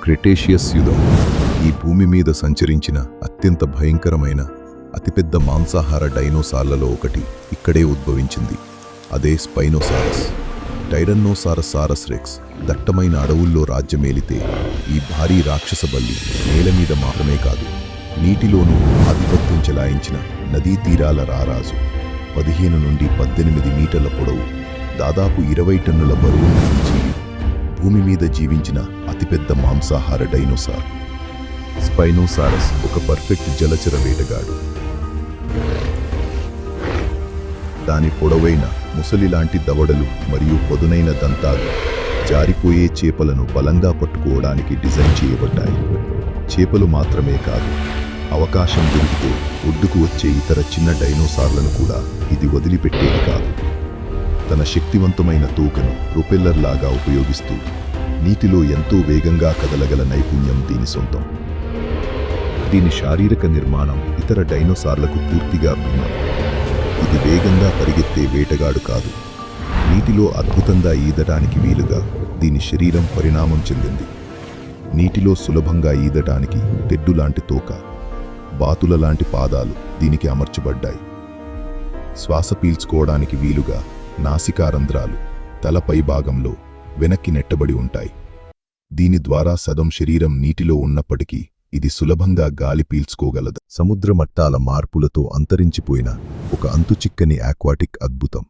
Cretaceous యుగం ఈ భూమి మీద సంచరించిన అత్యంత భయంకరమైన అతిపెద్ద మాంసాహార డైనోసార్లలో ఒకటి ఇక్కడే ఉద్భవించింది. అదే స్పైనోసారస్. టైరన్నోసారస్ సారస్ రెక్స్ దట్టమైన అడవుల్లో రాజ్యమేలితే ఈ భారీ రాక్షస బల్లి నేల మీద మాత్రమే కాదు, నీటిలోనూ ఆధిపత్యం చెలాయించిన నదీ తీరాల రారాజు. 15 నుండి 18 మీటర్ల పొడవు, దాదాపు 20 టన్నుల బరువు జీవి, భూమి మీద జీవించిన అతిపెద్ద మాంసాహార డైనోసార్. స్పైనోసారస్ ఒక పర్ఫెక్ట్ జలచర వేటగాడు. దాని పొడవైన ముసలిలాంటి దవడలు మరియు పొదునైన దంతాలు జారిపోయే చేపలను బలంగా పట్టుకోవడానికి డిజైన్ చేయబడ్డాయి. చేపలు మాత్రమే కాదు, అవకాశం దొరికితే ఒడ్డుకు వచ్చే ఇతర చిన్న డైనోసార్లను కూడా ఇది వదిలిపెట్టేది కాదు. తన శక్తివంతమైన తోకను ప్రొపెల్లర్ లాగా ఉపయోగిస్తూ నీటిలో ఎంతో వేగంగా కదలగల నైపుణ్యం దీని సొంతం. దీని శారీరక నిర్మాణం ఇతర డైనోసార్లకు పూర్తిగా భిన్నం. ఇది వేగంగా పరిగెత్తే వేటగాడు కాదు, నీటిలో అద్భుతంగా ఈదడానికి వీలుగా దీని శరీరం పరిణామం చెందింది. నీటిలో సులభంగా ఈదటానికి తెడ్డులాంటి తోక, బాతుల లాంటి పాదాలు దీనికి అమర్చబడ్డాయి. శ్వాస పీల్చుకోవడానికి వీలుగా నాసికారంధ్రాలు తల పైభాగంలో వెనక్కి నెట్టబడి ఉంటాయి. దీని ద్వారా సగం శరీరం నీటిలో ఉన్నప్పటికీ ఇది సులభంగా గాలి పీల్చుకోగలదు. సముద్ర మట్టాల మార్పులతో అంతరించిపోయిన ఒక అంతుచిక్కని ఆక్వాటిక్ అద్భుతం.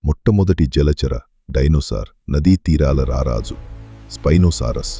మొట్టమొదటి జలచర డైనోసార్, నదీ తీరాల రారాజు స్పైనోసారస్.